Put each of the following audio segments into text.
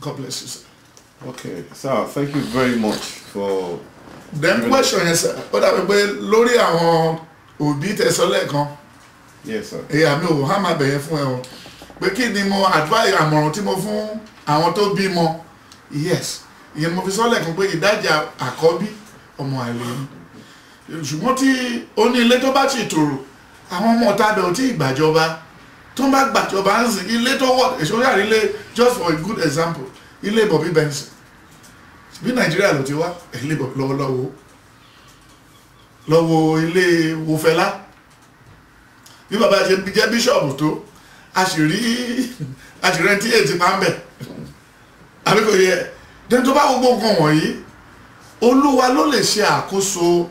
God bless you, sir. Okay, sir, thank you very much for. Then question yẹn sir, ó dàbí pé lórí àwọn òbí tẹ̀sán lẹ́ẹ̀kan. Yes, sir. Èyí àmì òwò hàn máa bẹ̀yẹn fún ẹ o. Pé kí ni mo advice àmọ̀ràn tí mo fún àwọn tó bímọ? Yes, ìyẹn mo fi sọ lẹ́ẹ̀kan pé ìdájà àkọ́bí ọmọ àlè ni. Ṣùgbọ́n tí ó ní ilé tó bá ti tòrò, àwọn ọmọ ọ̀tá bẹ̀ ò tí ì gbàjọba. Tó ń bá gbàjọba ń sìn ilé tó wọ̀ èso yàrá ilé just for a good example ilé Bobby Benson bí Nàìjíríà ló ti wá ilé Bobby lọ́wọ́ ilé Wofẹ́lá bí bàbá ṣe jẹ́ bíṣọ̀bù tó àṣírí tí èyí máa ń bẹ̀ àbíkò yẹ dẹ́n tó bá gbogbo nǹkan wọ̀nyí Olúwa ló lè ṣe àkóso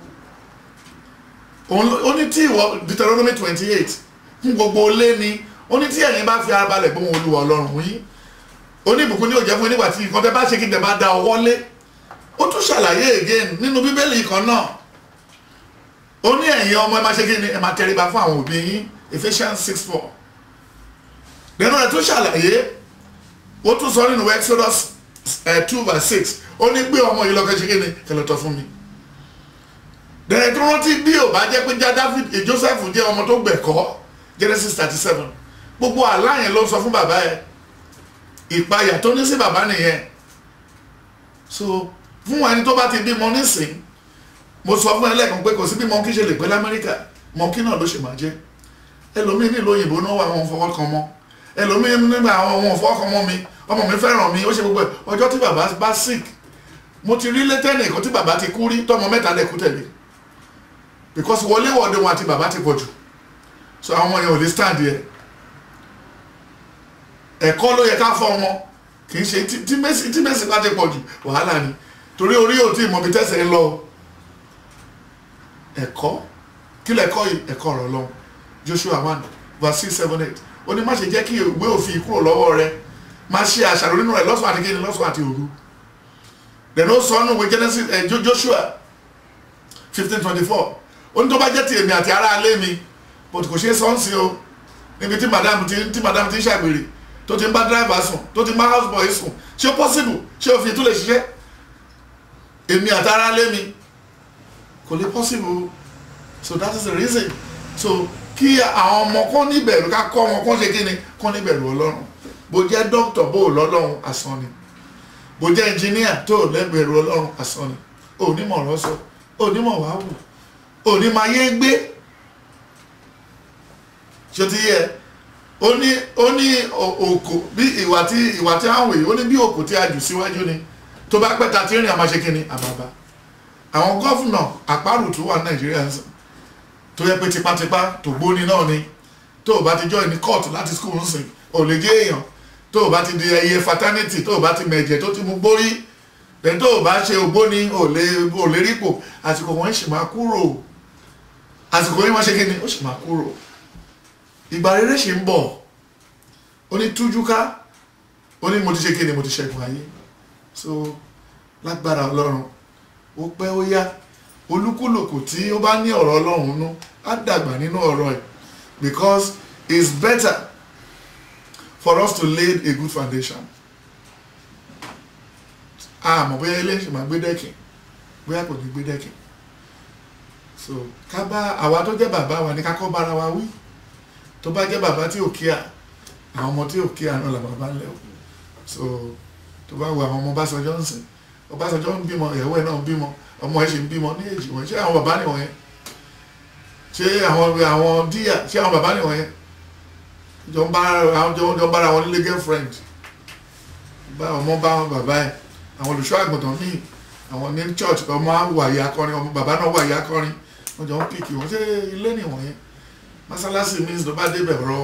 ó ní tí ìwọ Deuteronomy 28 fún gbogbo ilé ni ó ní tí ẹ̀yin bá fi ara balẹ̀ gbóhùn Olúwa Ọlọ́run yín ó ní ìbùkún ní òjẹ́ fún nígbà tí nǹkan tẹ́ bá ṣe kí tẹ́ bá da ọwọ́ lé ó tún ṣàlàyé again nínú Bíbélì kan náà ó ní ẹ̀yin ọmọ ẹ máa ṣe kí ni ẹ máa tẹríba fún àwọn òbí yín Ephesians 6:4 nínú rẹ̀ tún ṣàlàyé ó tún sọ nínú Exodus 2:6 ó ní gbé ọmọ yìí lọ́kẹ́ ṣe kí ni kẹlẹ́tọ̀ fún mi dẹ̀rẹ̀ tó rántí bí ò bá jẹ́ pé Joseph jẹ́ ọmọ tó gbẹ̀kọ́ Genesis 37 gbogbo àlá yẹn ló sọ fún bàbá ẹ̀ ìpayà tó ní sí bàbá nìyẹn so fún ẹni tó bá ti bímọ nísìn mo sọ fún ẹlẹ́kan pé kò sí bí mọ́kí ṣe lè pẹ́ l'Amẹ́ríkà mọ́kí náà ló ṣe máa jẹ́ ẹlòmíín nílò òyìnbó náà wà wọn fọwọ́ kan mọ́ ẹlòmíín nígbà àwọn ọmọ fọwọ́ kan mọ́ mi ọmọ mi fẹ́ràn mi ó ṣe gbogbo ọjọ́ tí bàbá bá sick mo ti rí létẹ́nì kan tí bàbá ti kú rí tọmọ mẹ́ta lẹ́kú tẹ̀lé because wọléwọ̀de wọn àti bàbá ti pọ̀ jù so àwọn ọmọ yẹn ò lè stand yẹ ẹ̀kọ́ ló yẹ ká fọ́ ọmọ kì í ṣe tí Messi bá ti pọ̀ jù wàhálà ni torí orí ò tí ì mọ̀ bí tẹ́sẹ̀ ń lọ ẹ̀kọ́ kí lẹ̀kọ́ yìí ẹ̀kọ́ ọ̀rọ̀ lọ Joshua 1:6-7-8 ó ní má ṣe jẹ́ kí ìwé òfin kúrò lọ́wọ́ rẹ má ṣe àṣàrò nínú rẹ̀ lọ́sàn àti kíni lọ́sàn àti òru then ó sọ nínú ìwé Genesis Joshua 15:24 ó ní tó bá jẹ́ ti èmi àti ará alé mi but kò ṣe é sọ́nsì o níbi tí madam ti ń ṣàgbèrè tó ti ń bá driver sùn tó ti ń bá house boy sùn ṣé possible ṣé òfin tó lè ṣiṣẹ́ èmi àti ará alé mi kò lè possible so that is the reason so kí àwọn ọmọ kan níbẹ̀rù ká kọ́ wọn kán ṣe kí ni kán níbẹ̀rù Ọlọ́run bó jẹ́ doctor bó lọ́lọ́run asán ni bó jẹ́ engineer tó lẹ́bẹ̀rù Ọlọ́run asán ni onímọ̀ ọ̀rọ̀ sọ onímọ̀ wàá wù onímọ̀ ayé gbé ṣe ti yẹ ó ní òkò bí ìwà tí àwọn èyí ó ní bí òkò tí a jù síwájú ni tó bá pẹ́ta tí rìn àmàṣe kí ni àbàbà àwọn gọ́fúnà àpárù tó wà Nàìjíríà ń sìn tó yẹ pé tipátipá tó gbóni náà ni tó o bá ti join ní court láti school ń sìn ò lè jẹ́ èèyàn tó o bá ti di ẹyẹ fraternity tó o bá ti mẹ̀jẹ̀ tó ti mú gbórí then tó o bá ṣe ògbóni ò lè rípò àsìkò wọn ṣì máa kúrò àsìkò yìí wọ́n ṣe kí ni ó ṣì máa kúrò ìgbà rere ṣì ń bọ̀ ó ní tújúká ó ní mo ti ṣe kí ni mo ti ṣẹ́gun ayé so lágbára Ọlọ́run ó pẹ́ ó yá olúkúlùkù tí ó bá ní ọ̀rọ̀ Ọlọ́run nú á dàgbà nínú ọ̀rọ̀ ẹ̀ because it's better for us to lay a good foundation àmọ́ bóyá ilé ṣe máa gbé dẹ́kìn bóyá kò ní gbé dẹ́kìn so ká bá àwa tó jẹ́ bàbá wa ní ká kọ́ bára wa wí tó bá jẹ́ bàbá tí ò kíá àwọn ọmọ tí ò kíá náà là bàbá ńlẹ̀ o so tó bá wo àwọn ọmọ Ọbásanjọ́ ń sìn Ọbásanjọ́ ń bímọ ìyàwó ẹ̀ náà ń bímọ ọmọ ẹ̀ ṣe ń bímọ ní èjì wọn ṣé àwọn bàbá nìwọ̀nyẹn ṣé àwọn díyà ṣé àwọn bàbá nìwọ̀nyẹn jọ ń bára wọn nílé girlfriend bá ọmọ bá wọn bàbá ẹ̀ àwọn olùṣọ́ àgùntàn míì àwọn ní church ọmọ wà yá akọrin ọmọ bàbá náà wà yá akọrin wọn jọ ń pìkì wọn ṣé ilé nìwọ̀nyẹn mọ́sálásí mi ló bá débẹ̀ rọ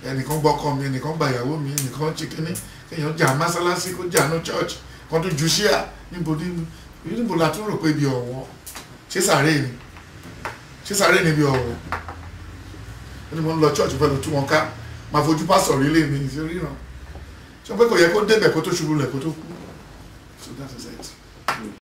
ẹnìkan gbọ́kọ mi ẹnìkan gba ìyàwó mi ẹnìkan chikini kéèyàn jà mọ́sálásí kó jà ní church kan tó ju ṣíà níbo la tún rò pé ibi ọ̀wọ́ ṣé sàárè ni ibi ọ̀wọ́ ẹni mo ń lọ church fẹ́ lọ tú wọn ká máa fojú pásọ̀ rí lé mi ìṣe ríran ṣé pé kò yẹ kó débẹ̀ kó tó ṣubú lẹ̀ kó tó kú so that is it.